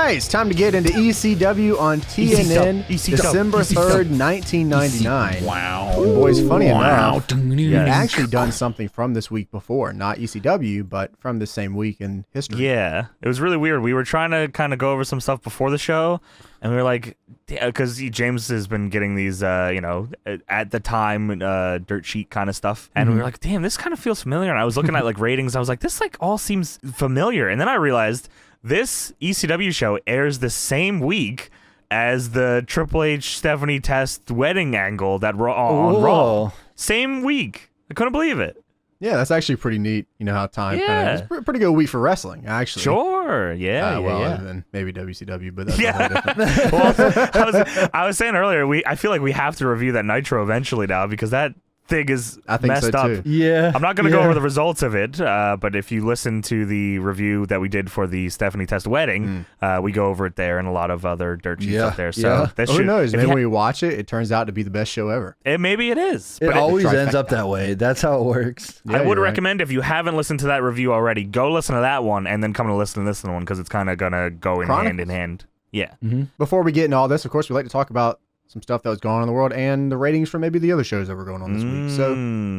right, it's time to get into ECW on TNN, December 3rd, 1999. Wow. And boys, funny enough, we've actually done something from this week before. Not ECW, but from the same week in history. Yeah, it was really weird. We were trying to kind of go over some stuff before the show, and we were like, because James has been getting these, at the time, dirt sheet kind of stuff, and we were like, damn, this kind of feels familiar. And I was looking at like ratings, I was like, this like all seems familiar. And then I realized this ECW show airs the same week as the Triple H Stephanie Test wedding angle that on Raw. Same week. I couldn't believe it. Yeah, that's actually pretty neat. You know how time kind of... It's pretty good week for wrestling, actually. Sure, yeah. Other than maybe WCW, but that's different. Well, I was saying earlier, I feel like we have to review that Nitro eventually now, because that thing is messed up. Too. Yeah. I'm not going to go over the results of it, but if you listen to the review that we did for the Stephanie Test wedding, we go over it there and a lot of other dirt sheets up there. So who knows? Maybe when you watch it, it turns out to be the best show ever. Maybe it is. It always ends up that way. That's how it works. Yeah, I would recommend, if you haven't listened to that review already, go listen to that one and then come to listen to this one, because it's kind of going to go hand in hand. Yeah. Before we get into all this, of course, we like to talk about some stuff that was going on in the world and the ratings from maybe the other shows that were going on this week. So,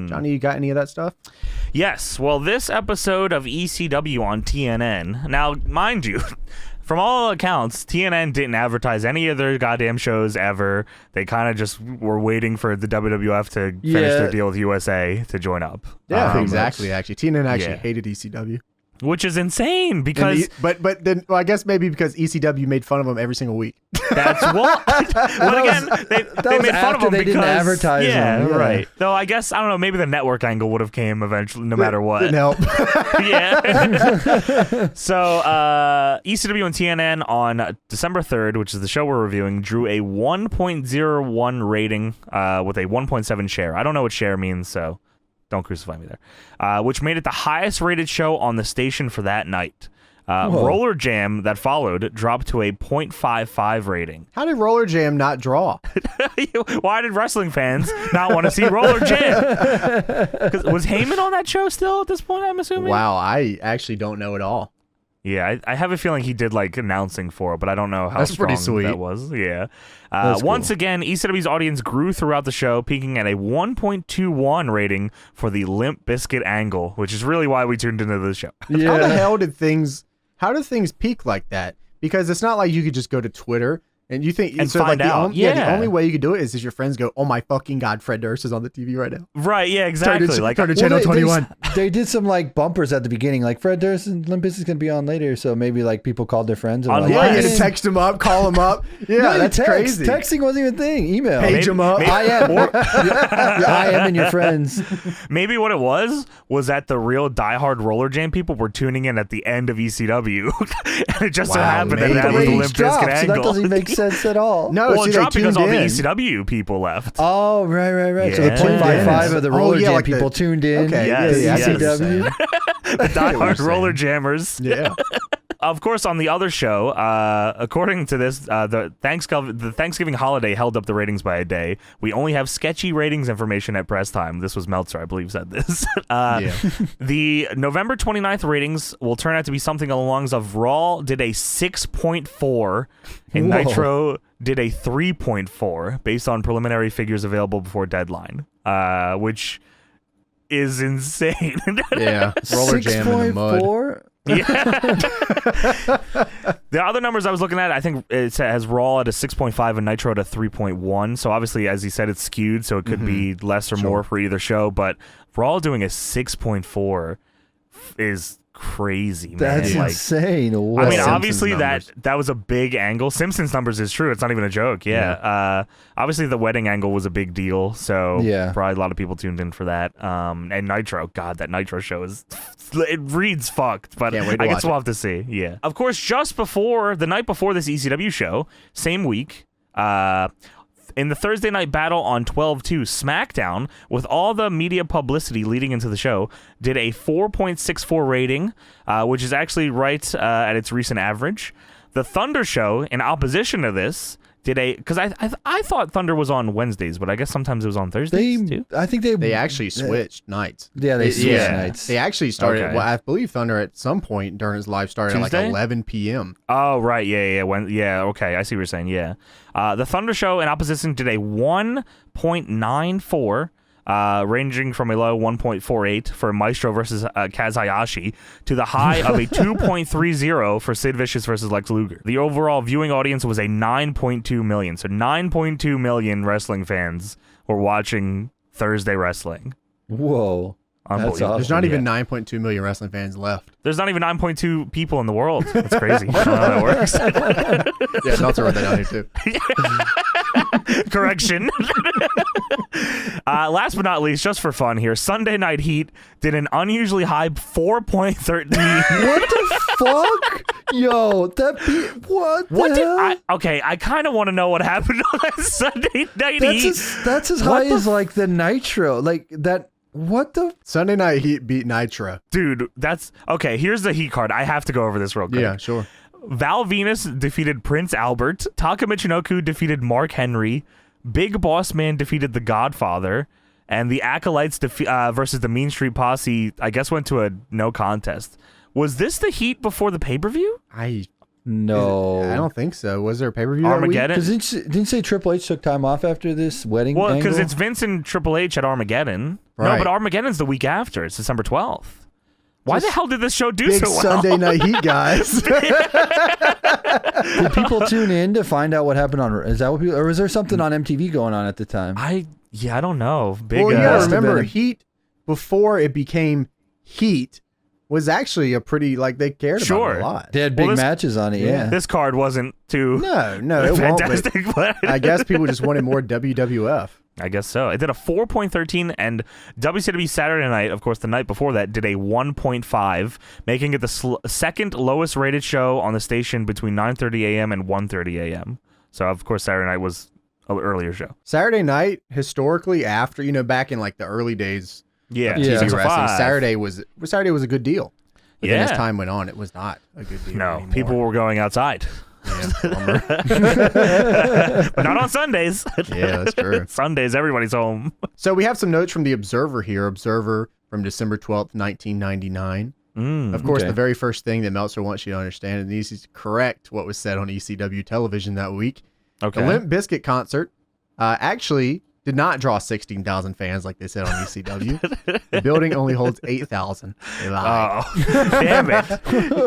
Johnny, you got any of that stuff? Yes. Well, this episode of ECW on TNN, now, mind you, from all accounts, TNN didn't advertise any of their goddamn shows ever. They kind of just were waiting for the WWF to finish their deal with USA to join up. Yeah, exactly, actually. TNN actually hated ECW. Which is insane, because... But then, I guess maybe because ECW made fun of them every single week. That's what... But again, they made fun of them they because... didn't advertise them. Yeah, right. Though I guess, I don't know, maybe the network angle would have came eventually, no matter what. Didn't help. Yeah. So, ECW and TNN on December 3rd, which is the show we're reviewing, drew a 1.01 rating with a 1.7 share. I don't know what share means, so... don't crucify me there. Which made it the highest rated show on the station for that night. Roller Jam that followed dropped to a 0.55 rating. How did Roller Jam not draw? Why did wrestling fans not want to see Roller Jam? Was Heyman on that show still at this point, I'm assuming? Wow, I actually don't know at all. Yeah, I have a feeling he did like announcing for it, but I don't know how strong that was. Yeah. Once again, ECW's audience grew throughout the show, peaking at a 1.21 rating for the Limp Bizkit angle, which is really why we tuned into the show. Yeah. How did things peak like that? Because it's not like you could just go to Twitter and you think and find out. The only way you could do it is if your friends go, "Oh my fucking god, Fred Durst is on the TV right now." Right? Yeah, exactly. Turn to channel 21. They did some like bumpers at the beginning, like Fred Durst and Limp Bizkit's gonna be on later, so maybe like people called their friends. And you had to text them up, call them up. Yeah, that's crazy. Texting wasn't even a thing. Email. Page them up. I am and your friends. Maybe what it was that the real diehard Roller Jam people were tuning in at the end of ECW, and it just so happened that that was the Limp Bizkit angle. So that doesn't make sense at all. No, well, it dropped because all the ECW people left. Oh, right. Yeah. So the 0.55 of the Roller Jam like people tuned in. Okay, ECW. The diehard Roller Jammers. Yeah. Of course, on the other show, according to this, the Thanksgiving holiday held up the ratings by a day. We only have sketchy ratings information at press time. This was Meltzer, I believe, said this. The November 29th ratings will turn out to be something along the lines of Raw did a 6.4 and Nitro did a 3.4 based on preliminary figures available before deadline, which is insane. Yeah, Roller Jam in the mud. Yeah. The other numbers I was looking at, I think it has Raw at a 6.5 and Nitro at a 3.1. So obviously, as he said, it's skewed, so it could be less or more for either show. But Raw doing a 6.4 is crazy, man. That's insane. I mean, obviously that was a big angle. Simpsons numbers is true. It's not even a joke. Yeah. Obviously the wedding angle was a big deal. So probably a lot of people tuned in for that. And Nitro, God, that Nitro show it reads fucked, but I guess we'll have to see. Yeah. Of course, just before the night before this ECW show, same week, in the Thursday night battle on 12/2, SmackDown, with all the media publicity leading into the show, did a 4.64 rating, which is actually right at its recent average. The Thunder Show, in opposition to this, because I thought Thunder was on Wednesdays, but I guess sometimes it was on Thursdays too. I think they actually switched nights. Yeah, they switched nights. They actually started. Okay. Well, I believe Thunder at some point during his live started Tuesday? At like 11 p.m. Oh right, yeah. Okay, I see what you're saying. Yeah, the Thunder show in opposition did a 1.94. Ranging from a low 1.48 for Maestro versus Kaz Hayashi to the high of a 2.30 for Sid Vicious versus Lex Luger. The overall viewing audience was a 9.2 million. So 9.2 million wrestling fans were watching Thursday wrestling. Whoa. That's awesome. There's not even 9.2 million wrestling fans left. There's not even 9.2 people in the world. That's crazy. I don't know how that works. Yeah, Meltzer wrote that down here too. Correction. Last but not least, just for fun here, Sunday Night Heat did an unusually high 4.13. What the fuck? Yo, what the hell? I kind of want to know what happened on that Sunday Night Heat. That's as high as like the Nitro. Like that. What the? Sunday Night Heat beat Nitro. Dude, that's... Okay, here's the Heat card. I have to go over this real quick. Yeah, sure. Val Venus defeated Prince Albert. Taka Michinoku defeated Mark Henry. Big Boss Man defeated The Godfather. And the Acolytes versus the Mean Street Posse, I guess, went to a no contest. Was this the Heat before the pay-per-view? No. I don't think so. Was there a pay-per-view Armageddon? Because didn't you say Triple H took time off after this wedding Well, because angle? it's Vince and Triple H at Armageddon. Right. No, but Armageddon's the week after. It's December 12th. Why the hell did this show do big so well? Sunday Night Heat, guys. Did people tune in to find out what happened on? Is that what people, or was there something on MTV going on at the time? I don't know. Well, you gotta remember, Heat before it became Heat was actually a pretty they cared about it a lot. They had big matches on it. Yeah. This card wasn't too no, it fantastic. Won't, but I guess people just wanted more WWF. I guess so. It did a 4.13, and WCW Saturday Night, of course, the night before that, did a 1.5, making it the second lowest rated show on the station between 9:30 a.m. and 1:30 a.m. So, of course, Saturday Night was an earlier show. Saturday Night, historically, after back in the early days, of TV wrestling, Saturday was a good deal. But then as time went on, it was not a good deal. No, anymore. People were going outside. Yeah, but not on Sundays. Yeah, that's true. Sundays, everybody's home. So we have some notes from the Observer here. Observer from December 12th, 1999. Of course, the very first thing that Meltzer wants you to understand, and needs to correct what was said on ECW television that week. Okay. The Limp Bizkit concert actually did not draw 16,000 fans like they said on ECW. The building only holds 8,000. Oh, damn it.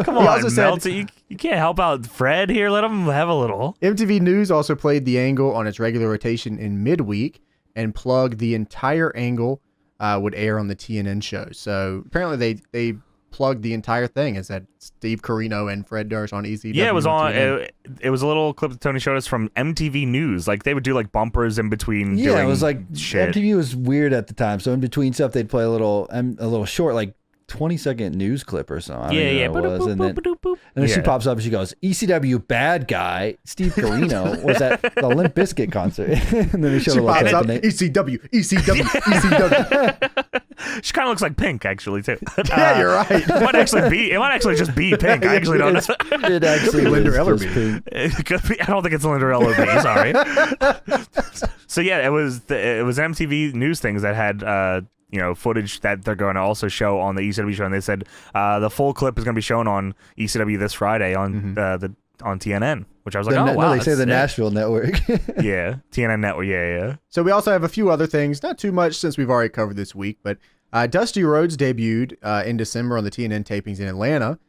Come on, Meltzer. You can't help out Fred here. Let him have a little. MTV News also played the angle on its regular rotation in midweek and plugged the entire angle would air on the TNN show. So apparently they plugged the entire thing. It said Steve Corino and Fred Durst on ECW. Yeah, it was on. It was a little clip that Tony showed us from MTV News. They would do bumpers in between. Yeah, it was shit. MTV was weird at the time. So in between stuff, they'd play a little short 20-second news clip or something. I don't know what it was. And then she pops up and she goes, ECW bad guy, Steve Corino, was at the Limp Bizkit concert. And then they showed a little clip. ECW. She kind of looks like Pink, actually, too. Yeah, you're right. It might actually just be Pink. I actually don't know. It actually could be Linda Ellerby. It could be. I don't think it's Linda Ellerby. Sorry. So yeah, it was MTV News things that had footage that they're going to also show on the ECW show, and they said the full clip is going to be shown on ECW this Friday on on TNN, which I was like, wow. No, they say the Nashville network. Yeah, TNN network. Yeah. So we also have a few other things, not too much since we've already covered this week, but Dusty Rhodes debuted in December on the TNN tapings in Atlanta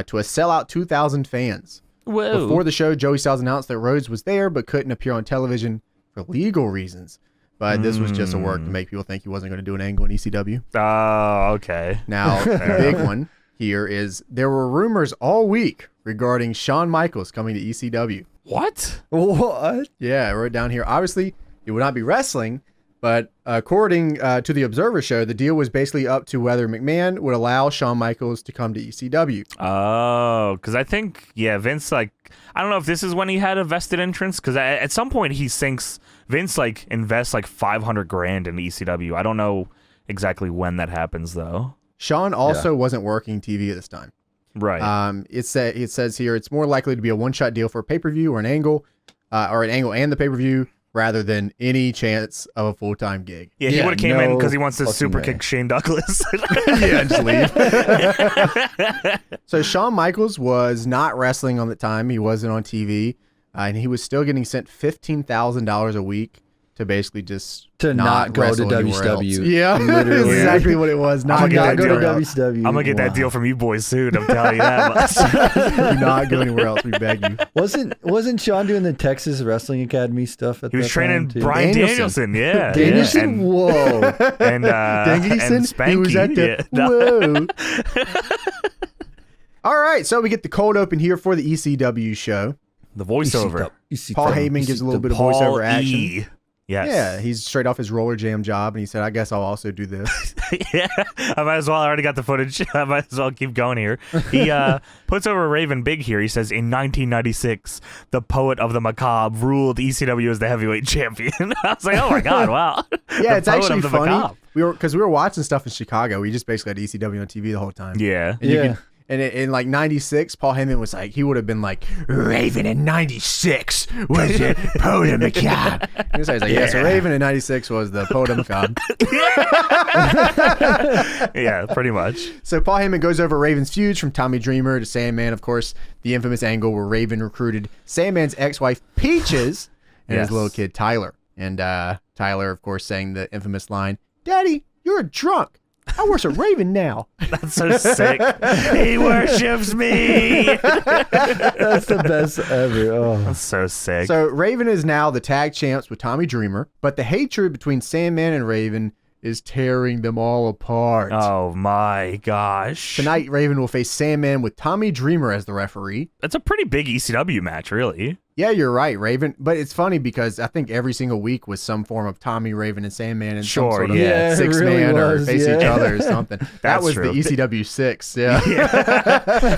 to a sellout 2,000 fans. Whoa. Before the show, Joey Styles announced that Rhodes was there but couldn't appear on television for legal reasons. But this was just a work to make people think he wasn't going to do an angle in ECW. Oh, okay. Now, the big one here is there were rumors all week regarding Shawn Michaels coming to ECW. What? Yeah, I wrote down here. Obviously, it would not be wrestling, but according to the Observer show, the deal was basically up to whether McMahon would allow Shawn Michaels to come to ECW. Oh, because I think, Vince, I don't know if this is when he had a vested interest, because at some point Vince invests $500,000 in ECW. I don't know exactly when that happens, though. Shawn also wasn't working TV at this time. Right. It says here it's more likely to be a one-shot deal for a pay-per-view or an angle. or an angle and the pay-per-view rather than any chance of a full-time gig. Yeah, he would have came in because he wants to super kick Shane Douglas. Yeah, just leave. So Shawn Michaels was not wrestling on the time. He wasn't on TV, and he was still getting sent $15,000 a week to basically just not go to WCW. Yeah, literally. Exactly what it was. Not go to WCW. I'm gonna get that deal from you boys soon. I'm telling you that much. Do not go anywhere else. We beg you. Wasn't Sean doing the Texas Wrestling Academy stuff at that time? He was training Brian Danielson. Yeah, Danielson. Yeah. Whoa. And Danielson. Spanky. He was at the whoa. All right, so we get the cold open here for the ECW show. The voiceover. Paul Heyman gives a little bit of voiceover action. Yes. Yeah, he's straight off his roller jam job, and he said, I guess I'll also do this. Yeah, I might as well. I already got the footage. I might as well keep going here. He puts over Raven big here. He says, in 1996, the poet of the macabre ruled ECW as the heavyweight champion. I was like, oh my God, wow. Yeah, it's actually funny. Because we were watching stuff in Chicago. We just basically had ECW on TV the whole time. Yeah. And in like 96, Paul Heyman was like, he would have been like, Raven in 96 was the poet of macabre. And so he's like, yeah, so Raven in 96 was the poet of macabre. Yeah, pretty much. So Paul Heyman goes over Raven's feuds from Tommy Dreamer to Sandman, of course, the infamous angle where Raven recruited Sandman's ex-wife Peaches and his little kid Tyler. And Tyler, of course, sang the infamous line, Daddy, you're a drunk. I worship Raven now. That's so sick. He worships me. That's the best ever. Oh. That's so sick. So Raven is now the tag champs with Tommy Dreamer, but the hatred between Sandman and Raven is tearing them all apart. Oh my gosh. Tonight, Raven will face Sandman with Tommy Dreamer as the referee. That's a pretty big ECW match, really. Yeah, you're right, Raven. But it's funny because I think every single week was some form of Tommy, Raven, and Sandman and some sort of six-man or face each other or something. That was true. The ECW 6, yeah.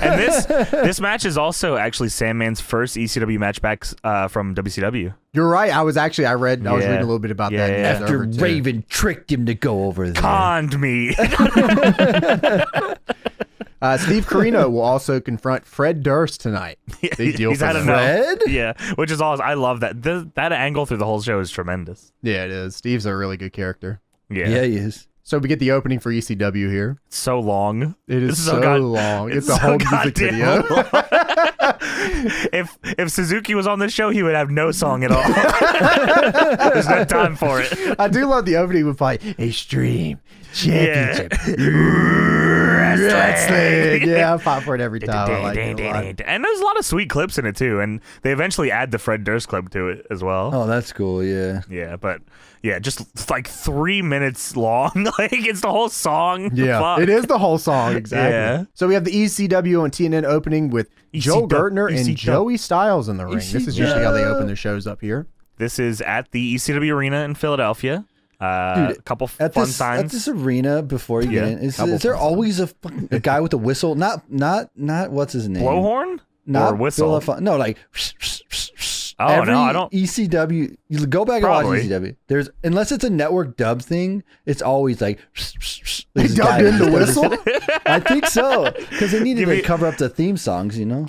And this match is also actually Sandman's first ECW match back from WCW. You're right. I was reading a little bit about that. After Raven tricked him to go over there. Conned me. Steve Corino will also confront Fred Durst tonight. Big deal for Fred? Yeah, which is awesome. I love that. That angle through the whole show is tremendous. Yeah, it is. Steve's a really good character. Yeah, he is. So we get the opening for ECW here. It's so long. It is so long. It's a whole music video. If Suzuki was on this show, he would have no song at all. There's no time for it. I do love the opening with like Extreme Championship Wrestling. Yeah, I pop for it every time. I like it a lot. And there's a lot of sweet clips in it too, and they eventually add the Fred Durst clip to it as well. Oh, that's cool. Yeah. Yeah, but just like 3 minutes long. Like it's the whole song. Yeah, Fuck. it is the whole song exactly. Yeah. So we have the ECW on TNN opening with Joe Gertner and Joey Styles in the ring. This is usually how they open their shows up here. This is at the ECW Arena in Philadelphia. A couple fun signs at this arena before you get in. Is there always a guy with a whistle? Not what's his name? Blowhorn? Not or whistle? No, like. No, I don't. ECW. You go back and watch ECW. There's unless it's a network dub thing, it's always like. They dubbed in the whistle. I think so because they needed to cover up the theme songs. You know.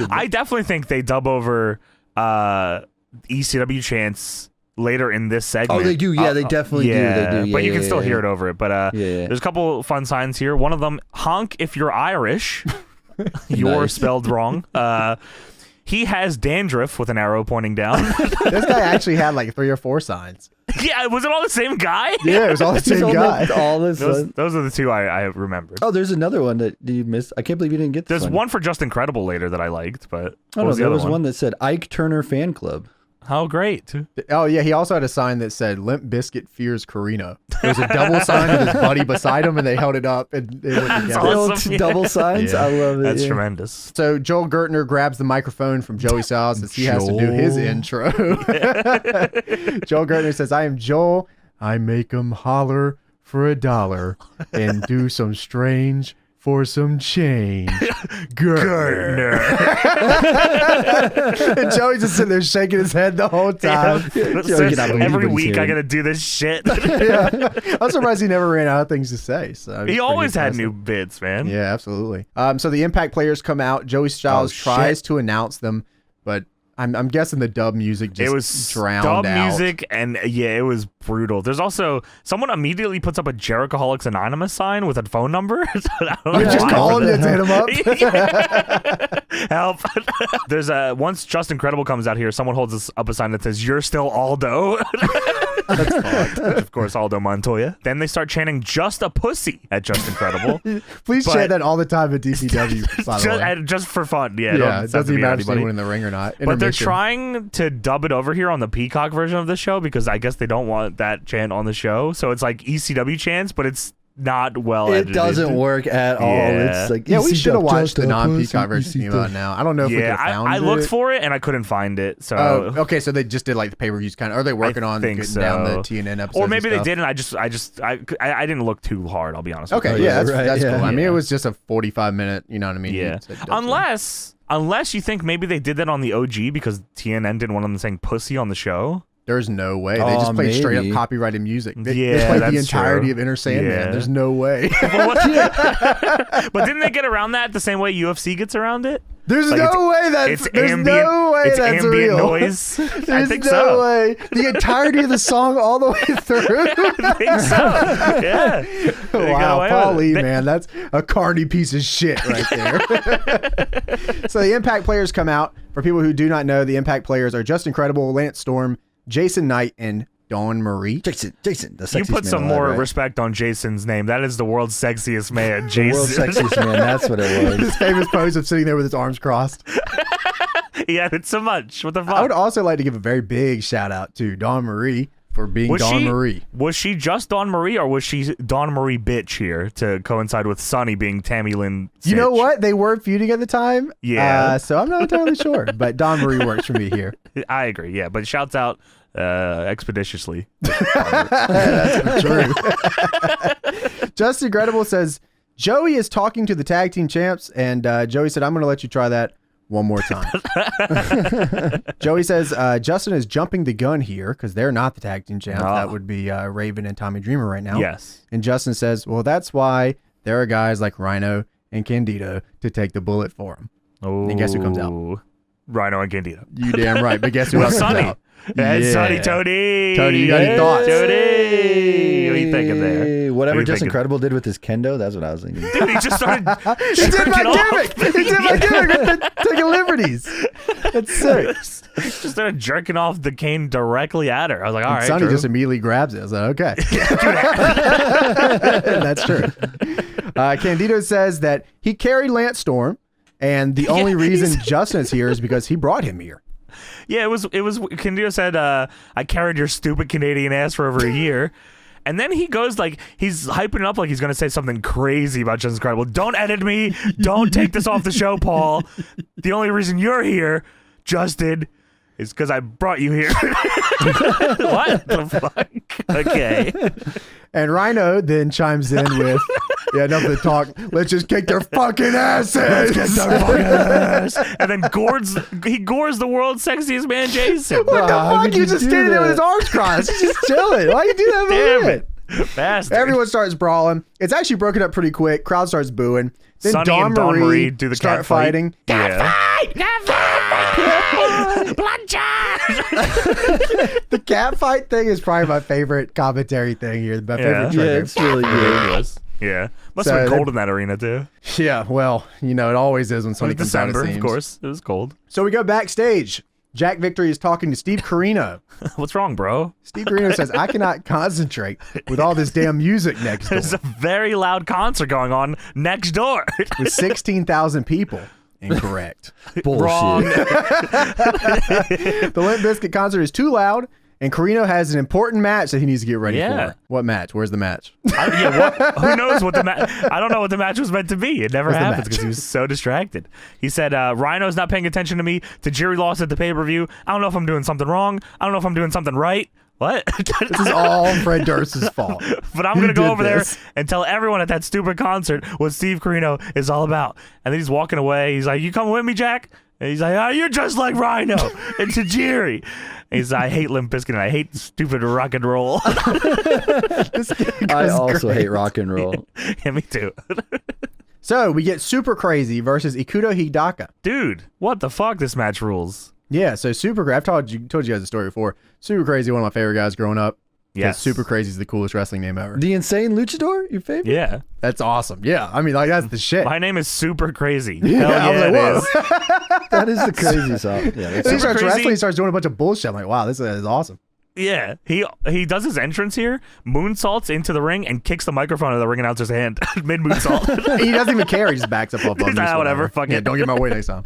I definitely think they dub over ECW chants later in this segment. Oh, they do. Yeah, they definitely do. They do. Yeah, but you can still hear it over it. But there's a couple fun signs here. One of them, honk if you're Irish. You're spelled wrong. He has dandruff with an arrow pointing down. This guy actually had like 3 or 4 signs. Yeah, was it all the same guy? Yeah, it was all the same guy. Those are the 2 I remembered. Oh, there's another one that you missed. I can't believe you didn't get this. There's one for Just Incredible later that I liked, but there was one that said Ike Turner Fan Club. How great. Oh, yeah, he also had a sign that said Limp Bizkit fears Corino. There was a double sign with his buddy beside him, and they held it up, and they went together. Awesome. Double signs? Yeah. I love it. That's tremendous. So Joel Gertner grabs the microphone from Joey Styles as he has to do his intro. Joel Gertner says, I am Joel. I make 'em holler for $1 and do some strange for some change. Gertner. And Joey's just sitting there shaking his head the whole time. Every week I gotta do this shit. Yeah. I'm surprised he never ran out of things to say. So he always had new bits, man. Yeah, absolutely. So the Impact players come out. Joey Styles tries to announce them, but I'm guessing the dub music just it was drowned dub out. music, and it was brutal. There's also someone immediately puts up a Jerichoholics Anonymous sign with a phone number. Just call him and hit him up. Help. There's once Justin Credible comes out here, someone holds up a sign that says, "You're still Aldo." That's fucked. Of course, Aldo Montoya. Then they start chanting "Just a pussy" at Justin Credible. Please chant that all the time at DPW, by the way. Just for fun. Yeah, it doesn't even matter if anyone in the ring or not. But they're trying to dub it over here on the Peacock version of the show because I guess they don't want that chant on the show. So it's like ECW chants, but it's not well edited. It doesn't work at all. Yeah. It's like, we should have watched the non-Peacock version now. I don't know if we could have found it. I looked for it and I couldn't find it. So okay, so they just did like the pay-per-views kind of. Are they working on getting down the TNN episodes? Or maybe they did, and I didn't look too hard. I'll be honest. Okay, with you. that's cool. I mean, it was just a 45-minute. You know what I mean? Yeah. Unless you think maybe they did that on the OG because TNN didn't want them saying "pussy" on the show. There's no way. They just played straight up copyrighted music. They played the entirety of Inner Sandman. Yeah. There's no way. But didn't they get around that the same way UFC gets around it? There's no way that's ambient real. Noise. There's I think no way. The entirety of the song all the way through. I think so. Yeah. Wow, Paulie, man, that's a carny piece of shit right there. So the Impact players come out. For people who do not know, the Impact players are Justin Credible, Lance Storm, Jason Knight, and Dawn Marie. Jason, the sexiest you put some more respect on Jason's name. That is the world's sexiest man, Jason. The world's sexiest man, that's what it was. His famous pose of sitting there with his arms crossed. He added so much. What the fuck? I would also like to give a very big shout out to Dawn Marie for being Dawn Marie. Was she just Dawn Marie, or was she Dawn Marie bitch here to coincide with Sunny being Tammy Lynn Sitch? You know what? They were feuding at the time. Yeah. So I'm not entirely sure, but Dawn Marie works for me here. I agree, yeah. But shouts out expeditiously. That's true. Justin Credible says, Joey is talking to the tag team champs, and Joey said, I'm going to let you try that one more time. Joey says, Justin is jumping the gun here because they're not the tag team champs. That would be Raven and Tommy Dreamer right now. Yes. And Justin says, well, that's why there are guys like Rhino and Candido to take the bullet for him. Oh. And guess who comes out? Rhino and Candido. You damn right. But guess who else comes out? Yeah. Sonny, Tony. Tony, you got any thoughts? Tony. What are you thinking there? Whatever Justin Credible did with his kendo, that's what I was thinking. Dude, he just started He did my gimmick. He did my gimmick with taking liberties. That's sick. He just started jerking off the cane directly at her. I was like, all right, Sonny Drew. just immediately grabs it. I was like, okay. That's true. Candido says that he carried Lance Storm, and the only reason Justin is here is because he brought him here. Yeah, it was. Candido said, "I carried your stupid Canadian ass for over a year," and then he goes like he's hyping it up like he's gonna say something crazy about Justin Credible. Don't edit me. Don't take this off the show, Paul. The only reason you're here, Justin, is because I brought you here. What the fuck? Okay. And Rhino then chimes in with, yeah, enough of the talk. Let's just kick their fucking asses. Let's kick their fucking ass. And then gores the world's sexiest man, Jason. What the fuck? You just standing there with his arms crossed. He's just chilling. Why you do that? Damn it. Bastard. Everyone starts brawling. It's actually broken up pretty quick. Crowd starts booing. Then Sonny Dawn and Dawn Marie do the start cat fight. fighting. Cat fight! The cat fight thing is probably my favorite commentary thing here. My favorite trigger. Yeah, it's really good. Yeah. Must have been cold in that arena, too. Yeah, well, it always is when somebody comes out, it December, seems. of course. It was cold. So we go backstage. Jack Victory is talking to Steve Corino. What's wrong, bro? Steve Corino says, I cannot concentrate with all this damn music next door. There's a very loud concert going on next door. With 16,000 people. Incorrect. Bullshit. Wrong. The Limp Bizkit concert is too loud, and Corino has an important match that he needs to get ready for. What match? Where's the match? Who knows what the match? I don't know what the match was meant to be. It never happens because he was so distracted. He said, Rhino's not paying attention to me. Tajiri lost at the pay-per-view. I don't know if I'm doing something wrong. I don't know if I'm doing something right. What? This is all Fred Durst's fault. But I'm going to go over there and tell everyone at that stupid concert what Steve Corino is all about. And then he's walking away. He's like, you coming with me, Jack? And he's like, oh, you're just like Rhino and Tajiri. And he's like, I hate Limp Bizkit and I hate stupid rock and roll. I also hate rock and roll. Yeah, me too. So we get Super Crazy versus Ikudo Hidaka. Dude, what the fuck? This match rules. Yeah, so Super, I've told you guys a story before. Super Crazy, one of my favorite guys growing up. Yeah, Super Crazy is the coolest wrestling name ever. The Insane Luchador, your favorite? Yeah, that's awesome. Yeah, I mean, like that's the shit. My name is Super Crazy. Yeah, Hell yeah, I was like, whoa. That is the crazy song. Yeah, he starts wrestling, he starts doing a bunch of bullshit. I'm like, wow, this is awesome. Yeah, he does his entrance here, moonsaults into the ring, and kicks the microphone out of the ring announcer's hand mid moonsault. He doesn't even care. He just backs up off. Whatever. Fuck it. Don't get my way next time.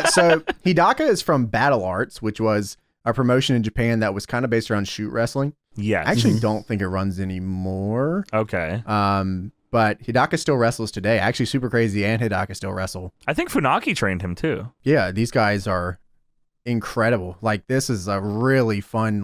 So Hidaka is from Battle Arts, which was a promotion in Japan that was kind of based around shoot wrestling. Yeah, I actually don't think it runs anymore. Okay. But Hidaka still wrestles today. Actually, Super Crazy and Hidaka still wrestle. I think Funaki trained him too. Yeah, these guys are incredible. Like this is a really fun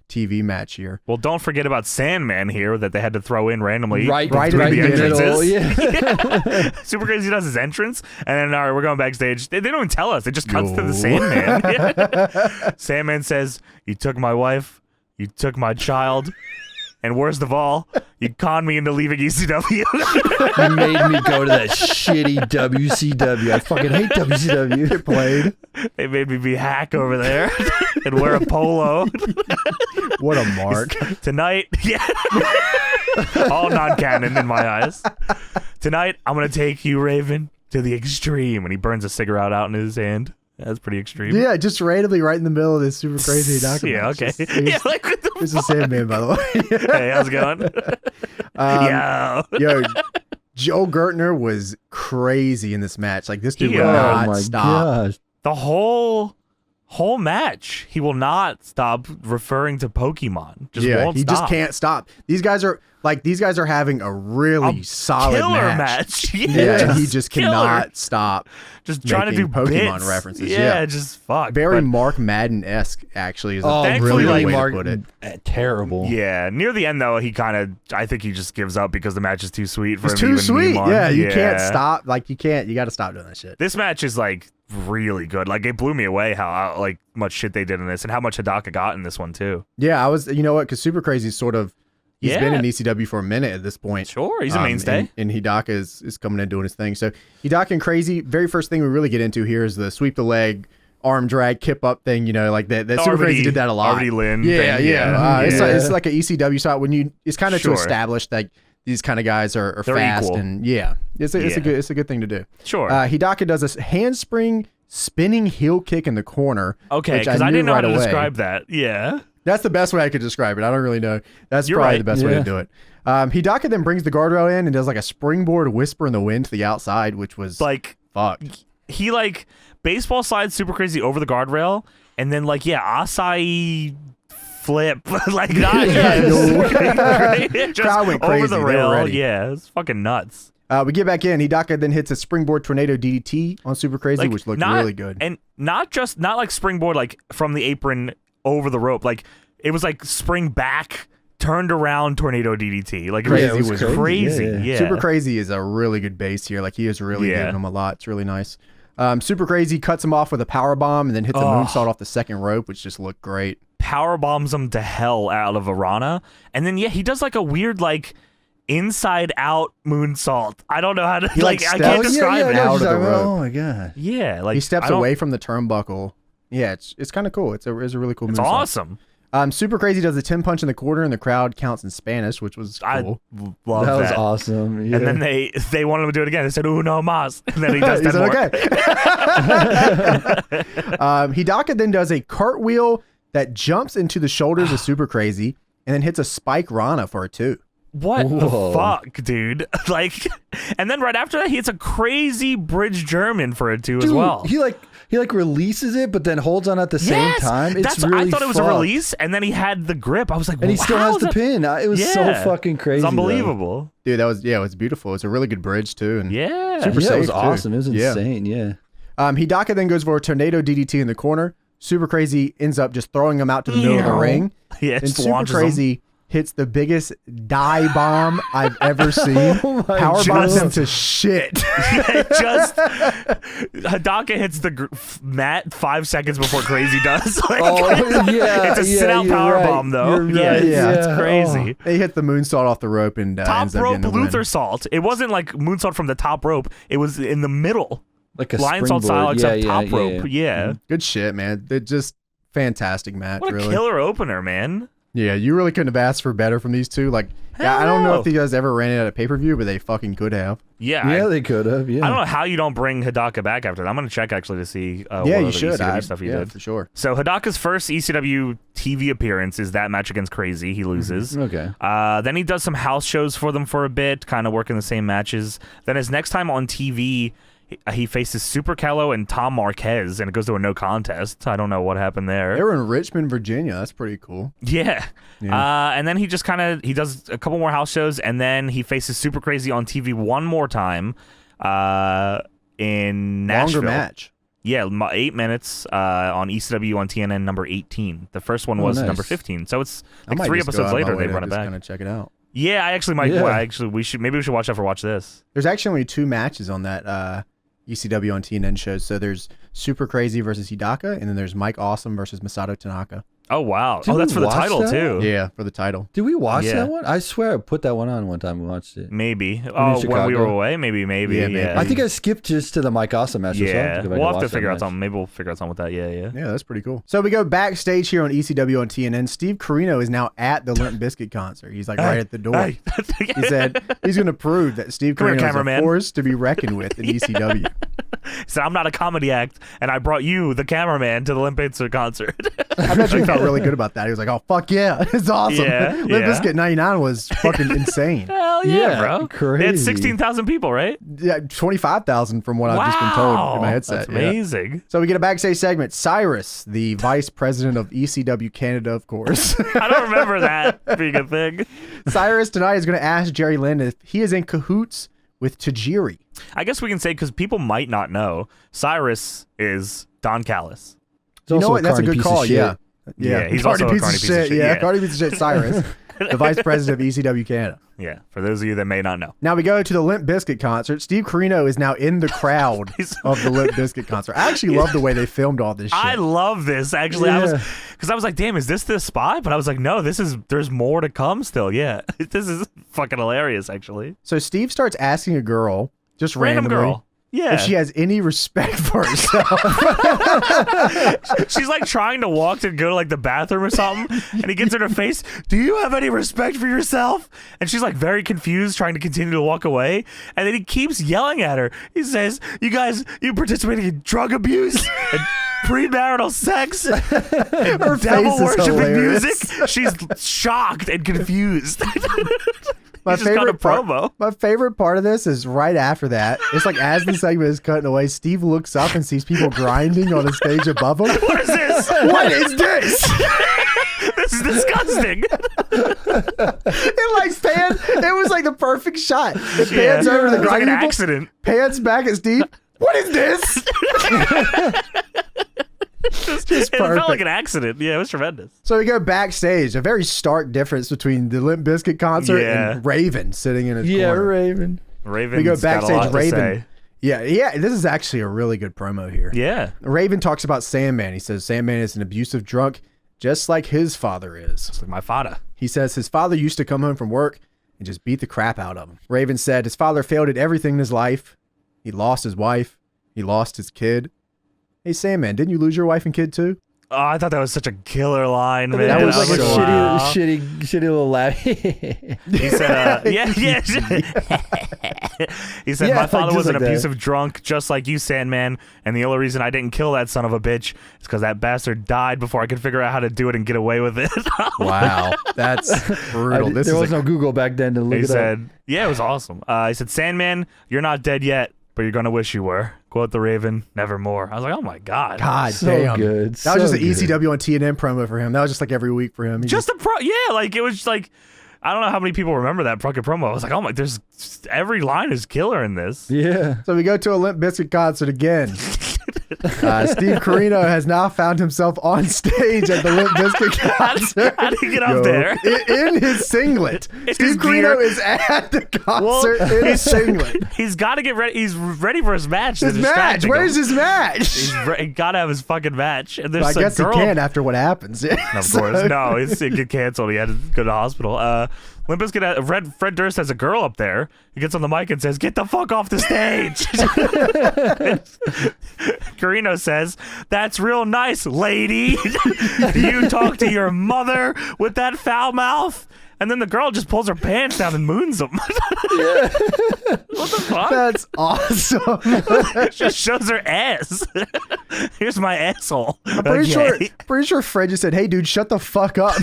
TV match here. Well, don't forget about Sandman here that they had to throw in randomly. Right in the entrances. Yeah. Super Crazy does his entrance, and then all right, we're going backstage. They don't even tell us. It just cuts to the Sandman. Yeah. Sandman says, "You took my wife, you took my child, and worst of all, you conned me into leaving ECW. You made me go to that shitty WCW. I fucking hate WCW. Get played. They made me be Hack over there and wear a polo. What a mark. Tonight, yeah. All non-canon in my eyes. Tonight, I'm going to take you, Raven, to the extreme." And he burns a cigarette out in his hand. That's pretty extreme. Yeah, just randomly right in the middle of this Super Crazy Hidaka. Yeah, okay. Yeah, like what the fuck? This is Sandman, by the way. Hey, how's it going? Yo, Joe Gertner was crazy in this match. Like this dude would not stop. Gosh. The whole match, he will not stop referring to Pokemon. Won't he stop. just can't stop. These guys are having a really solid killer match. Yeah, and he just cannot stop. Just trying to do Pokemon bits. references. Yeah, just fuck. Very Mark Madden-esque, actually. Is a thankfully, really like way to put it. Terrible. Yeah, near the end though, I think he just gives up because the match is too sweet for him. It's to too even sweet. meme on. Yeah, you can't stop. Like you got to stop doing that shit. This match is like really good. Like it blew me away how like much shit they did in this and how much Hidaka got in this one too. Yeah, you know what? Because Super Crazy sort of. He's been in ECW for a minute at this point. Sure, he's a mainstay. And Hidaka is coming in doing his thing. So Hidaka and Crazy, very first thing we really get into here is the sweep the leg, arm drag, kip up thing. You know, like that. Super Crazy did that a lot. Lynn yeah, thing, yeah. It's like an ECW style it's kind of to establish that these kind of guys are fast equal. and it's a good thing to do. Sure. Hidaka does a handspring spinning heel kick in the corner. Okay, because I didn't know how to describe that. Yeah. That's the best way I could describe it. I don't really know. That's probably the best way to do it. Hidaka then brings the guardrail in and does like a springboard whisper in the wind to the outside, which was like fuck. He like baseball slides Super Crazy over the guardrail and then like acai flip like that. Crowd went crazy over the rail. Yeah, it's fucking nuts. We get back in. Hidaka then hits a springboard tornado DDT on Super Crazy, which looked really good. And not like springboard like from the apron over the rope, like it was like spring back, turned around tornado DDT. Like Crazy was crazy. Yeah. Super Crazy is a really good base here. Like he is really giving him a lot. It's really nice. Super Crazy cuts him off with a power bomb and then hits a moonsault off the second rope, which just looked great. Power bombs him to hell out of Arana, and then he does like a weird like inside out moonsault. I don't know how to I can't describe it. Out of the rope. Oh my god. Yeah, like he steps away from the turnbuckle. Yeah, it's kind of cool. It's a really cool moonsault. It's awesome. Super Crazy does a 10 punch in the quarter, and the crowd counts in Spanish, which was cool. I love that. That was awesome. Yeah. And then they wanted him to do it again. They said, "Uno más," and then he does 10 more. Okay. Hidaka then does a cartwheel that jumps into the shoulders of Super Crazy, and then hits a spike Rana for a 2. What the fuck, dude? Like, and then right after that, he hits a crazy bridge German for a 2 as well. He releases it, but then holds on at the same time. It's really I thought it was a release, and then he had the grip. I was like, and he still has the pin. It was so fucking crazy. It's unbelievable, dude. It was beautiful. It's a really good bridge too, and super safe. It was awesome. It was insane. Yeah. Hidaka then goes for a tornado DDT in the corner. Super Crazy ends up just throwing him out to the middle of the ring. Yeah, and Super Crazy hits the biggest die bomb I've ever seen. Power bombs him to shit. Hidaka hits the mat 5 seconds before Crazy does. Like, it's a sit-out power bomb, though. Right. It's crazy. He hit the moonsault off the rope and top ends up rope getting the win. Luther salt. It wasn't like moonsault from the top rope. It was in the middle. like a Lionsault style, except top rope. Yeah. Good shit, man. They're just fantastic match. What a really. Killer opener, man. Yeah, you really couldn't have asked for better from these two. Like, I don't know if you guys ever ran it at a pay-per-view, but they fucking could have. Yeah, they could have. Yeah, I don't know how you don't bring Hidaka back after that. I'm gonna check actually to see. You should. ECW stuff he did for sure. So Hidaka's first ECW TV appearance is that match against Crazy. He loses. Okay. Then he does some house shows for them for a bit, kind of working the same matches. Then his next time on TV, he faces Super Kello and Tom Marquez, and it goes to a no contest. I don't know what happened there. They were in Richmond, Virginia. That's pretty cool. Yeah. And then he just he does a couple more house shows, and then he faces Super Crazy on TV one more time in Nashville. Longer match. Yeah, 8 minutes on ECW on TNN number 18. The first one was number 15. So it's like 3 episodes later they run it back. Kind of check it out. Yeah, I actually might. Yeah. We should watch that for Watch This. There's actually only 2 matches on that ECW on TNN shows. So there's Super Crazy versus Hidaka, and then there's Mike Awesome versus Masato Tanaka. Oh, wow. That's for the title, too. Yeah, for the title. Did we watch that one? I swear I put that one on one time we watched it. Maybe. When we were away? Maybe. Yeah. I think I skipped just to the Mike Awesome match. Yeah. We'll have to figure out something. Maybe we'll figure out something with that. Yeah. Yeah, that's pretty cool. So we go backstage here on ECW on TNN. Steve Corino is now at the Limp Bizkit concert. He's like right at the door. He said he's going to prove that Steve Corino is a force to be reckoned with in ECW. He said, I'm not a comedy act, and I brought you, the cameraman, to the Limp Bizkit concert. I bet you he felt really good about that. He was like, oh, fuck yeah. It's awesome. Limp Bizkit 99 was fucking insane. Hell yeah, bro. Crazy. They had 16,000 people, right? Yeah, 25,000 from what I've just been told in my headset. That's amazing. So we get a backstage segment. Cyrus, the vice president of ECW Canada, of course. I don't remember that being a thing. Cyrus tonight is going to ask Jerry Lynn if he is in cahoots with Tajiri. I guess we can say, because people might not know, Cyrus is Don Callis. You know what? That's a good call. Yeah. He's also a carny piece of shit. Yeah, carny piece of shit. Cyrus, the vice president of ECW Canada. Yeah, for those of you that may not know. Now we go to the Limp Bizkit concert. Steve Corino is now in the crowd of the Limp Bizkit concert. I actually love the way they filmed all this shit. I love this, actually. I was like, damn, is this the spot? But I was like, no, there's more to come still. Yeah, this is fucking hilarious, actually. So Steve starts asking a girl, just random randomly, girl. Yeah. if she has any respect for herself. She's like trying to walk to go to like the bathroom or something, and he gets in her face, do you have any respect for yourself? And she's like very confused, trying to continue to walk away, and then he keeps yelling at her. He says, you participating in drug abuse and premarital sex and devil worshiping music? She's shocked and confused. My favorite part of this is right after that. It's like as the segment is cutting away, Steve looks up and sees people grinding on the stage above him. What is this? What is this? This is disgusting. It was like the perfect shot. It pans over the grinding like an people, accident. Pans back at Steve. What is this? It felt like an accident. Yeah, it was tremendous. So we go backstage. A very stark difference between the Limp Bizkit concert and Raven sitting in his corner. Yeah, Raven. We go backstage. Raven. Yeah. This is actually a really good promo here. Yeah. Raven talks about Sandman. He says Sandman is an abusive drunk, just like his father is. Just like my father. He says his father used to come home from work and just beat the crap out of him. Raven said his father failed at everything in his life. He lost his wife. He lost his kid. Hey, Sandman, didn't you lose your wife and kid too? Oh, I thought that was such a killer line, man. That was like a shitty little laugh. He said, He said, my father was an abusive drunk, just like you, Sandman, and the only reason I didn't kill that son of a bitch is because that bastard died before I could figure out how to do it and get away with it. Wow, that's brutal. There was no Google back then to look it up. Yeah, it was awesome. He said, Sandman, you're not dead yet, but you're going to wish you were. Quote the Raven, nevermore. I was like, oh my God. God so damn. Good. That was just an ECW on TNN promo for him. That was just like every week for him. Like it was just like, I don't know how many people remember that fucking promo. I was like, oh my, every line is killer in this. Yeah. So we go to a Limp Bizkit concert again. Steve Corino has now found himself on stage at the Limp Bizkit concert. How did he get up there? In his singlet. Steve Corino is at the concert in his singlet. He's got to get ready. He's ready for his match. His match? Where's his match? He's got to have his fucking match. And I guess he can after what happens. Of course. No, it get canceled. He had to go to the hospital. Limp Bizkit, Fred Durst has a girl up there. He gets on the mic and says, "Get the fuck off the stage." Corino says, "That's real nice, lady. Do you talk to your mother with that foul mouth?" And then the girl just pulls her pants down and moons him. Yeah. What the fuck? That's awesome. Just shows her ass. Here's my asshole. I'm pretty sure Fred just said, "Hey, dude, shut the fuck up."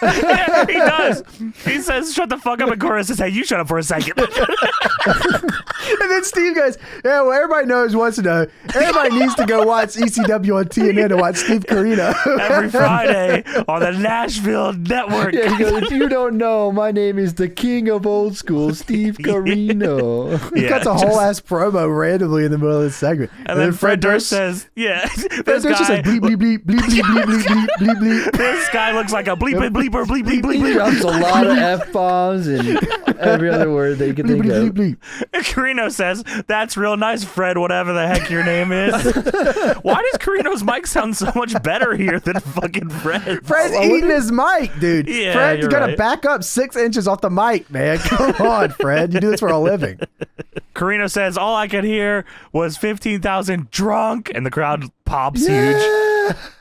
Yeah, he does. He says, "Shut the fuck up," and Cora says, "Hey, you shut up for a second." And then Steve goes, "Yeah, well, everybody wants to know. Everybody needs to go watch ECW on TNN to watch Steve Corino every Friday on the Nashville network." Yeah, he goes, "If you don't know, my name is the king of old school, Steve Corino." He cuts a whole ass promo randomly in the middle of this segment. And then Fred Durst says, "Yeah, Fred Durst just says bleep bleep bleep bleep bleep bleep bleep bleep bleep. This guy looks like a bleeping bleeper bleep bleep bleep." He drops a lot of F-bombs and every other word that you can think of. And Corino says, "That's real nice, Fred, whatever the heck your name is." Why does Corino's mic sound so much better here than fucking Fred? Fred's eating his mic, dude. Yeah, Fred's got to back up 6 inches off the mic, man. Come on, Fred. You do this for a living. Corino says, "All I could hear was 15,000 drunk," and the crowd pops huge.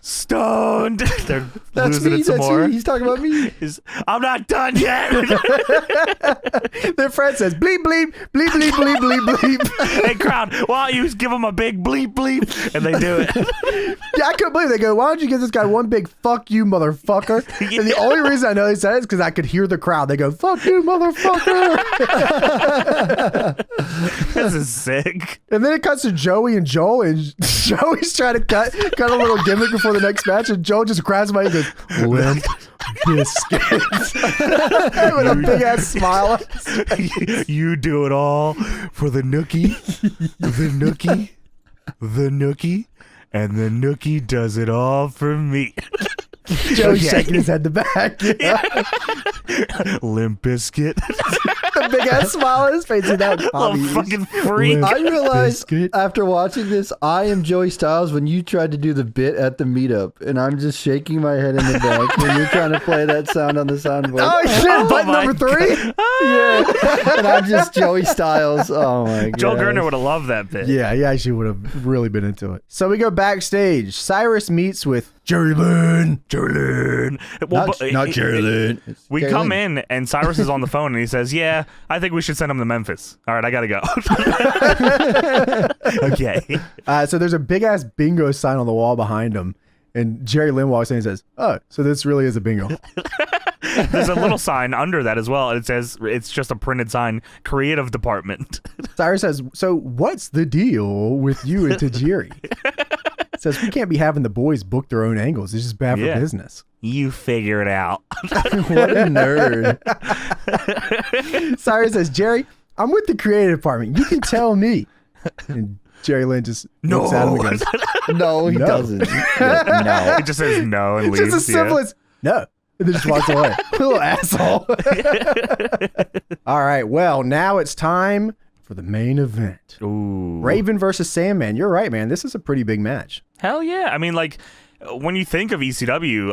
Stoned. They're losing it some more. He's talking about me. I'm not done yet. Then Fred says, "Bleep, bleep, bleep, bleep, bleep, bleep, bleep." Hey, crowd, why don't you give him a big bleep, bleep? And they do it. Yeah, I couldn't believe it. They go, "Why don't you give this guy one big fuck you, motherfucker?" Yeah. And the only reason I know they said it is because I could hear the crowd. They go, "Fuck you, motherfucker." This is sick. And then it cuts to Joey and Joel, and Joey's trying to cut a little gimmick before the next match, and Joel just grabs my and goes, "Limp Bizkit," with a big ass smile on his face. You do it all for the nookie, the nookie, the nookie, and the nookie does it all for me. Joey's shaking his head to back. Yeah. Limp Bizkit. The big ass smile on his face. That little fucking freak. I realized after watching this, I am Joey Styles when you tried to do the bit at the meetup, and I'm just shaking my head in the back when you're trying to play that sound on the soundboard. Oh shit! Button number 3. Yeah, and I'm just Joey Styles. Oh my god. Joel Gertner would have loved that bit. Yeah, he actually would have really been into it. So we go backstage. Cyrus meets with Jerry Lynn. Well, not Jerry Lynn. We come in and Cyrus is on the phone and he says, "Yeah, I think we should send him to Memphis. All right, I gotta go." Okay. So there's a big ass bingo sign on the wall behind him, and Jerry Lynn walks in and says, "Oh, so this really is a bingo." There's a little sign under that as well. It says, it's just a printed sign, creative department. Cyrus says, "So what's the deal with you and Tajiri?" Says, "We can't be having the boys book their own angles. It's just bad for business." You figure it out. What a nerd. Cyrus says, "Jerry, I'm with the creative department. You can tell me." And Jerry Lynn just looks at him and goes, No, he doesn't. No. He just says no and leaves. Just as simple as no. And then just walks away. Little asshole. All right. Well, now it's time for the main event. Ooh. Raven versus Sandman. You're right, man. This is a pretty big match. Hell yeah. I mean, like, when you think of ECW,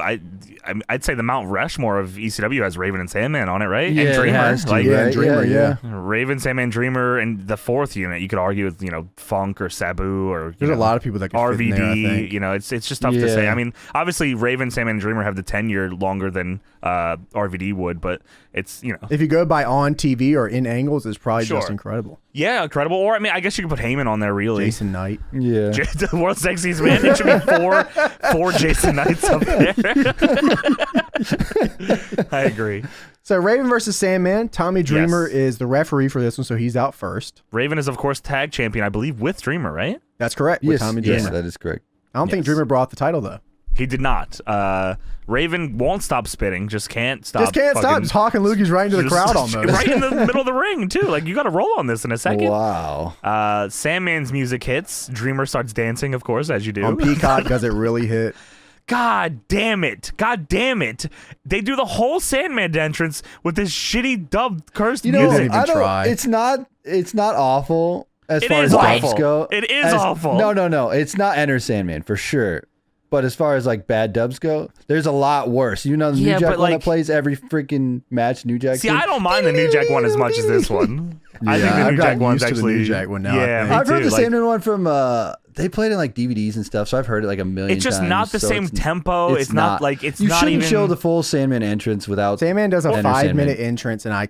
I'd say the Mount Rushmore of ECW has Raven and Sandman on it, right? Yeah, and Dreamer. it has to, Dreamer, yeah. Raven, Sandman, Dreamer, and the fourth unit, you could argue with, Funk or Sabu or there's a lot of people that could RVD. fit in there, I think. It's just tough to say. I mean, obviously Raven, Sandman, and Dreamer have the tenure longer than RVD would, but it's if you go by on TV or in angles, it's probably just incredible. Yeah, incredible. Or I mean, I guess you could put Heyman on there. Really, Jason Knight. Yeah, the world's sexiest man. It should be four Jason Knights up there. I agree. So Raven versus Sandman. Tommy Dreamer is the referee for this one, so he's out first. Raven is, of course, tag champion, I believe, with Dreamer, right? That's correct. With Tommy Dreamer. Yes, that is correct. I don't think Dreamer brought the title though. He did not. Raven won't stop spitting. Just can't stop. Just hawking loogies right into the crowd almost. Right in the middle of the ring, too. Like, you got to roll on this in a second. Wow. Sandman's music hits. Dreamer starts dancing, of course, as you do. On Peacock, does it really hit? God damn it. They do the whole Sandman entrance with this shitty dubbed cursed music. It's not awful as far as dubs go. It is awful. No. It's not Enter Sandman for sure. But as far as like bad dubs go, there's a lot worse. You know the New Jack one that plays every freaking match. New Jack. See, I don't mind the New Jack one as much as this one. I think the New Jack one's actually the New Jack one now. Yeah, I've heard the Sandman one from. They played in like DVDs and stuff, so I've heard it like a million times. It's just not the same tempo. It's not like it's not even. You shouldn't show the full Sandman entrance without. Sandman does a 5-minute entrance, and I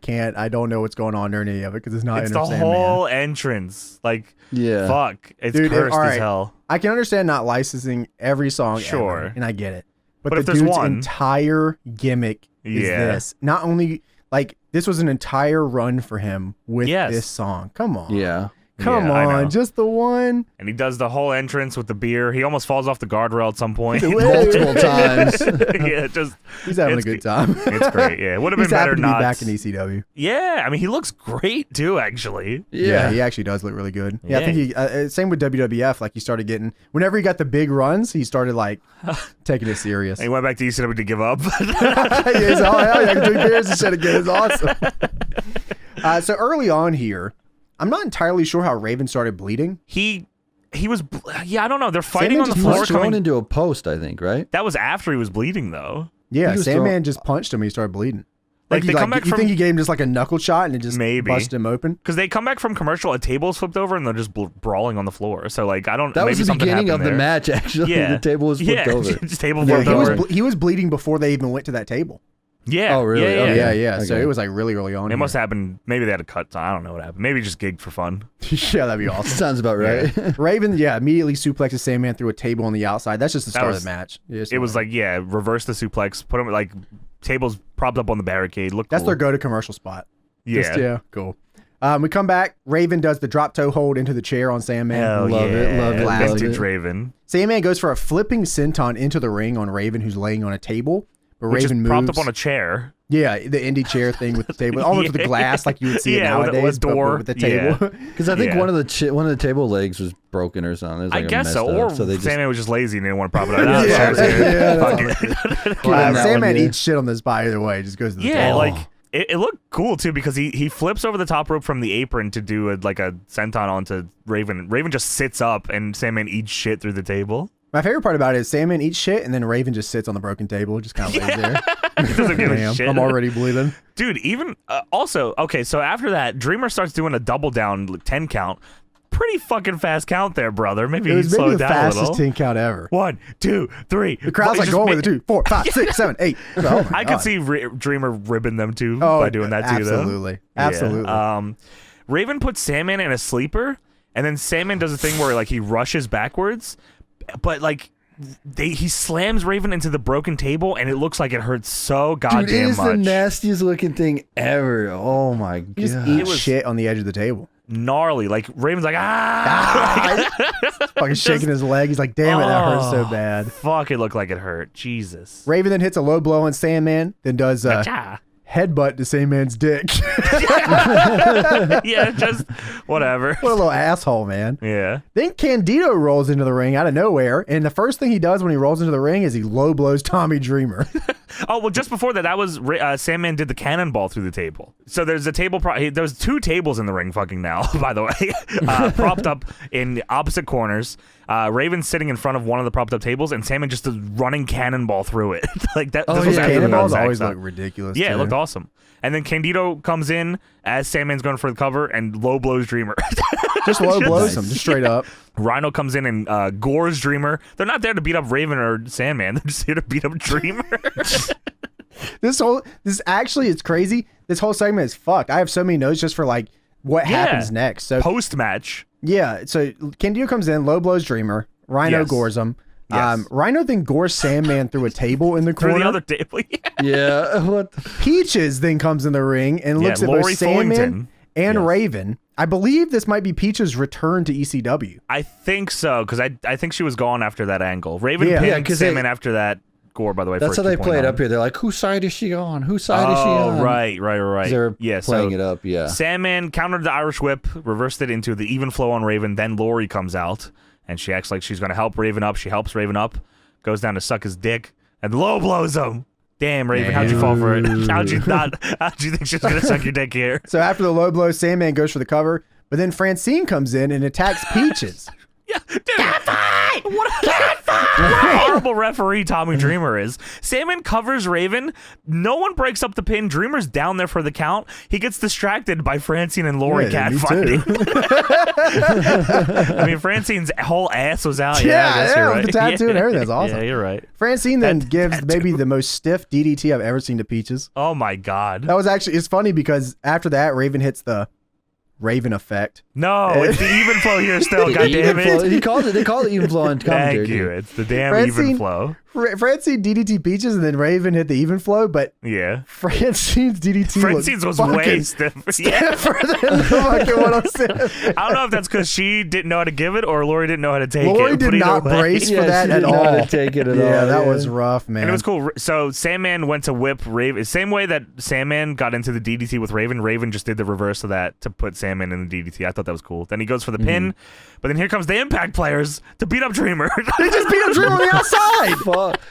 don't know what's going on during any of it because it's not. It's the whole entrance. Like, fuck, it's cursed as hell. I can understand not licensing every song, sure, and I get it. But if the there's dude's one entire gimmick is this. Not only like this was an entire run for him with this song. Come on, Come on, just the one. And he does the whole entrance with the beer. He almost falls off the guardrail at some point. Multiple times. He's having a good time. It's great. Yeah, it would have been better not. He's happy to be back in ECW. Yeah, I mean, he looks great too, actually. Yeah, he actually does look really good. Yeah, I think he. Same with WWF. Like he started getting. Whenever he got the big runs, he started like taking it serious. And he went back to ECW to give up. He's oh hell, I can drink beers and shit again. It's awesome. So early on here. I'm not entirely sure how Raven started bleeding. He was, I don't know. They're fighting on the floor. He was thrown into a post, I think, right? That was after he was bleeding, though. Yeah, Sandman just punched him and he started bleeding. Like they come back. You think he gave him just like a knuckle shot and it just busted him open? Because they come back from commercial, a table's flipped over and they're just brawling on the floor. So like I don't. That was the beginning of the match. Actually, the table was flipped over. Table flipped over. He was bleeding before they even went to that table. Yeah. Oh, really? Yeah. Okay. So it was like really early on. It must have happened. Maybe they had a cut. I don't know what happened. Maybe just gigged for fun. Yeah, that'd be awesome. Sounds about right. Raven, immediately suplexes Sandman through a table on the outside. That's just the start of the match. It was like, reverse the suplex, put him like tables propped up on the barricade. That's their go-to commercial spot. Yeah. Cool. We come back. Raven does the drop toe hold into the chair on Sandman. Love it. Vintage Raven. Sandman goes for a flipping senton into the ring on Raven, who's laying on a table. But Which Raven is moves. propped up on a chair. Yeah, the indie chair thing with the table, almost with the glass like you would see it nowadays. With a door with the table. Because I think one of the table legs was broken or something. I guess so. Or Sandman was just lazy and didn't want to prop it up. Sandman eats shit on this pie either way. It just goes to the table. Like it looked cool too because he flips over the top rope from the apron to do a senton onto Raven. Raven just sits up and Sandman eats shit through the table. My favorite part about it is Sandman eats shit and then Raven just sits on the broken table, just kind of lays there. Doesn't give a shit. I'm already bleeding. Dude, even also, okay, so after that, Dreamer starts doing a double down 10 count. Pretty fucking fast count there, brother. Maybe you slow it down a little. It was maybe the fastest 10 count ever. 1, 2, 3. The crowd's like going with it, 2, 4, 5, 6, 7, 8. Oh I could see Dreamer ribbing them too by doing that too, though. Absolutely. Raven puts Sandman in a sleeper, and then Sandman does a thing where like he rushes backwards, but like he slams Raven into the broken table, and it looks like it hurts so goddamn much. Dude, it is the nastiest looking thing ever. Oh my god! He just eats shit on the edge of the table. Gnarly, like Raven's like fucking shaking his leg. He's like, damn it, that hurts so bad. Fuck, it looked like it hurt. Jesus. Raven then hits a low blow on Sandman, then does headbutt to Sandman's dick. Yeah, just whatever. What a little asshole, man. Yeah. Then Candido rolls into the ring out of nowhere, and the first thing he does when he rolls into the ring is he low blows Tommy Dreamer. Oh, well, just before that was Sandman did the cannonball through the table. So there's a table. There's 2 tables in the ring fucking now, by the way, propped up in opposite corners. Raven's sitting in front of one of the propped up tables, and Sandman just is running cannonball through it. Like that. Oh, yeah, cannonballs always look ridiculous. Yeah, it looked awesome. And then Candido comes in as Sandman's going for the cover and low blows Dreamer. Just low blows him, just straight up. Rhino comes in and gores Dreamer. They're not there to beat up Raven or Sandman. They're just here to beat up Dreamer. It's crazy. This whole segment is fucked. I have so many notes just for like what happens next. So post match. Yeah. So Candido comes in, low blows Dreamer. Rhino gores him. Yes. Rhino then gores Sandman through a table in the corner. Through the other table. Yeah. What? Peaches then comes in the ring and looks at both Sandman and Raven. I believe this might be Peach's return to ECW. I think so, because I think she was gone after that angle. Raven pinned Sandman after that. Gore, by the way. That's how they play it up here. They're like, whose side is she on? Whose side is she on? Oh, right. They're playing it up, Sandman countered the Irish Whip, reversed it into the even flow on Raven. Then Lori comes out, and she acts like she's going to help Raven up. She helps Raven up, goes down to suck his dick, and low blows him. Damn, Raven, how'd you fall for it? How'd you think she was going to suck your dick here? So after the low blow, Sandman goes for the cover, but then Francine comes in and attacks Peaches. Yeah, dude. What a horrible referee Tommy Dreamer is. Sandman covers Raven. No one breaks up the pin. Dreamer's down there for the count. He gets distracted by Francine and Lori cat fighting. I mean, Francine's whole ass was out. Yeah, I guess you're right. With the tattoo and everything. That's awesome. Yeah, you're right. Francine then gives maybe the most stiff DDT I've ever seen to Peaches. Oh my God. That was actually, it's funny because after that, Raven hits the Raven effect. No, it's the even flow here still. God damn it! They call it even flow on commentary. Thank you. It's the damn even flow. Francine DDT Peaches and then Raven hit the even flow, but Francine's DDT was way stiffer than the fucking 107. I don't know if that's because she didn't know how to give it or Lori didn't know how to take it. Lori did not brace for that at all. Know how to take it at all. Yeah, that was rough, man. And it was cool. So Sandman went to whip Raven. Same way that Sandman got into the DDT with Raven. Raven just did the reverse of that to put Sandman in the DDT. I thought that was cool. Then he goes for the pin, but then here comes the Impact players to beat up Dreamer. They just beat up Dreamer on the outside.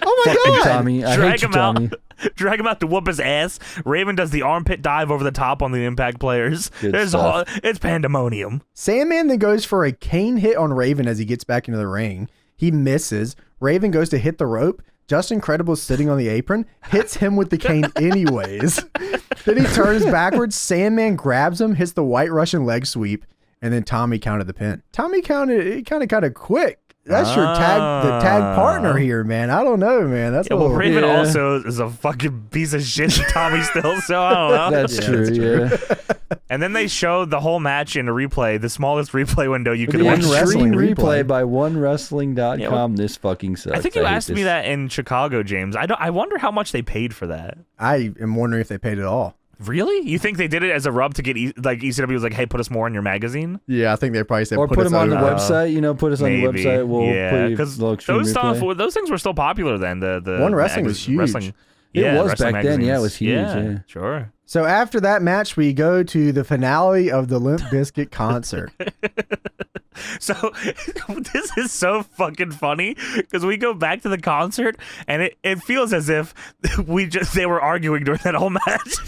Oh my God. Tommy. I hate you, Tommy. Drag him out to whoop his ass. Raven does the armpit dive over the top on the Impact players. It's pandemonium. Sandman then goes for a cane hit on Raven as he gets back into the ring. He misses. Raven goes to hit the rope. Justin Credible's sitting on the apron, hits him with the cane anyways. Then he turns backwards. Sandman grabs him, hits the White Russian leg sweep, and then Tommy counted the pin. Tommy counted it kind of quick. That's your tag partner here, man. I don't know, man. That's Raven also is a fucking piece of shit to Tommy still, so I don't know. That's true. And then they showed the whole match in a replay, the smallest replay window you could watch. Extreme replay by OneWrestling.com. This fucking sucks. I think you asked me that in Chicago, James. I wonder how much they paid for that. I am wondering if they paid it all. Really? You think they did it as a rub to get ECW was like, hey, put us more in your magazine? Yeah, I think they probably said, or put them on the website. Put us on the website. We'll because those things were still popular then. The One Wrestling was huge. It was back then. Yeah, it was huge. Yeah, sure. So after that match, we go to the finale of the Limp Bizkit concert. So this is so fucking funny because we go back to the concert and it feels as if they were arguing during that whole match.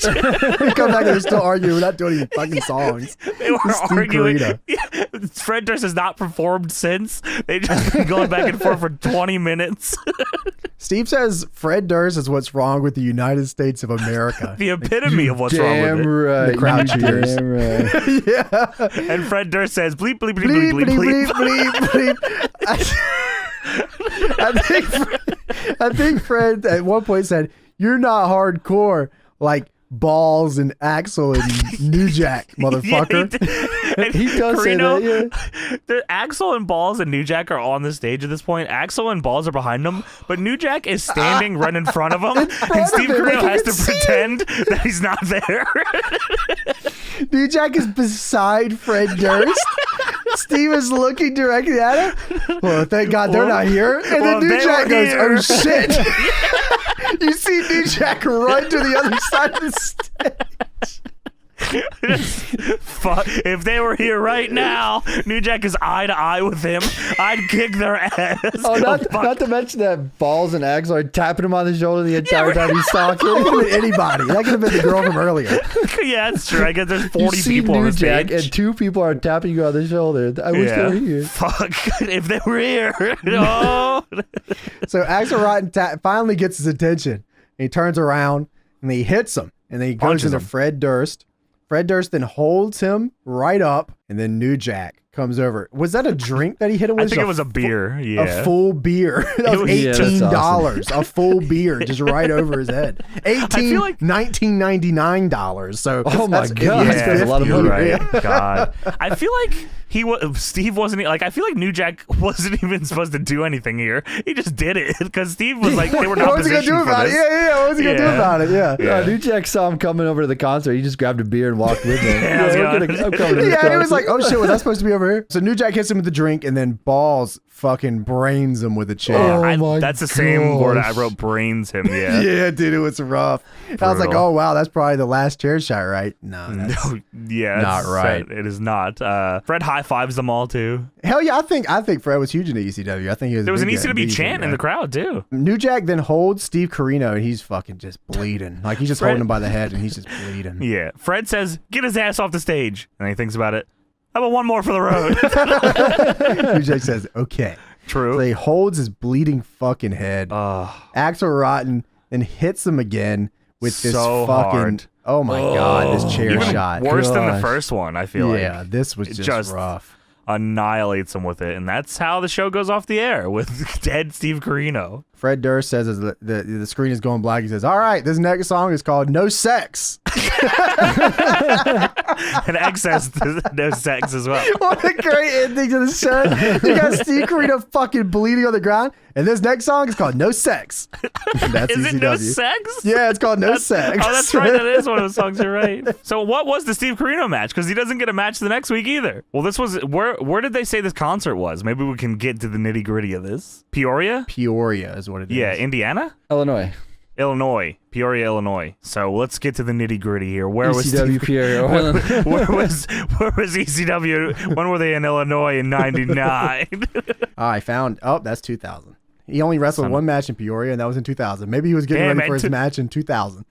We come back and they're still arguing. We're not doing any fucking songs. They were arguing. Yeah, Fred Durst has not performed since. They just been going back and forth for 20 minutes. Steve says Fred Durst is what's wrong with the United States of America. The epitome of what's wrong with it. Right. The crowd cheers. Damn right. Yeah. And Fred Durst says bleep bleep bleep bleep bleep bleep. I think Fred at one point said, "You're not hardcore like Balls and Axel and New Jack, motherfucker." He does Corino, say that, the Axel and Balls and New Jack are on the stage at this point. Axel and Balls are behind him, but New Jack is standing right in front of him, and Steve Corino has to pretend that he's not there. New Jack is beside Fred Durst. Steve is looking directly at him. Well, thank God they're not here. And then New Jack goes, "Oh shit!" You see New Jack run to the other side of the stage. Fuck, if they were here right now, New Jack is eye to eye with him, I'd kick their ass. Oh, not to mention that Balls and Axel are tapping him on the shoulder the entire time he's talking. That could have been anybody. That could have been the girl from earlier. Yeah, that's true. I guess there's 40 people New on the stage. Jack and 2 people are tapping you on the shoulder. I wish they were here. Fuck, if they were here. No. So Axel Rotten finally gets his attention. He turns around and he hits him. And then he goes into Fred Durst. Fred Durst then holds him right up. And then New Jack comes over. Was that a drink that he hit him with? I think it was a beer. Yeah. A full beer. That was $18. Awesome. A full beer just right over his head. $19.99. So oh my God. That's a lot of money. Right. God. I feel like Steve wasn't like, I feel like New Jack wasn't even supposed to do anything here. He just did it because Steve was like, they were not positioned for this. What was he gonna do about it? Yeah. New Jack saw him coming over to the concert. He just grabbed a beer and walked with him. I'm coming to the concert. He was like, oh shit, was I supposed to be over here? So New Jack hits him with the drink, and then Balls fucking brains him with a chair. That's the same word I wrote, brains him. Yeah. Yeah, dude, it was rough. I was like, oh wow, that's probably the last chair shot, right? No, not right. It is not. Fred high fives them all too. Hell yeah, I think Fred was huge in the ECW. I think he was. There was an ECW chant in the crowd too. New Jack then holds Steve Corino, and he's fucking just bleeding. Like he's just holding him by the head, and he's just bleeding. Yeah. Fred says, "Get his ass off the stage," and he thinks about it. How about one more for the road? New Jack says, "Okay." True. So he holds his bleeding fucking head. Axel Rotten then hits him again with this fucking hard. Oh my God, this chair shot. Worse than the first one, I feel like. Yeah, this was just rough. Annihilates him with it, and that's how the show goes off the air with dead Steve Corino. Fred Durst says as the screen is going black, he says, all right, this next song is called No Sex. And excess no sex as well. What a great ending to the show. You got Steve Corino fucking bleeding on the ground, and this next song is called No Sex. That's is ECW. It No Sex? Yeah, it's called No Sex. Oh, that's right. That is one of the songs. You're right. So what was the Steve Corino match? Because he doesn't get a match the next week either. Well, this was, where did they say this concert was? Maybe we can get to the nitty gritty of this. Peoria? Peoria is what it is. Yeah, Indiana? Illinois. Peoria, Illinois. So let's get to the nitty gritty here. Where was ECW Peoria? where was ECW? When were they in Illinois in '99? I found. Oh, that's 2000. He only wrestled one match in Peoria, and that was in 2000. Maybe he was getting ready for his match in 2000.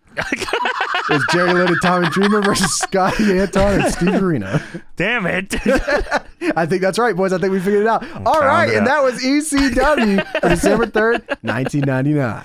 It was Jerry Lynn and Tommy Dreamer versus Scotty Anton and Steve Corino. Damn it. I think that's right, boys. I think we figured it out. All right, and that was ECW for December 3rd, 1999.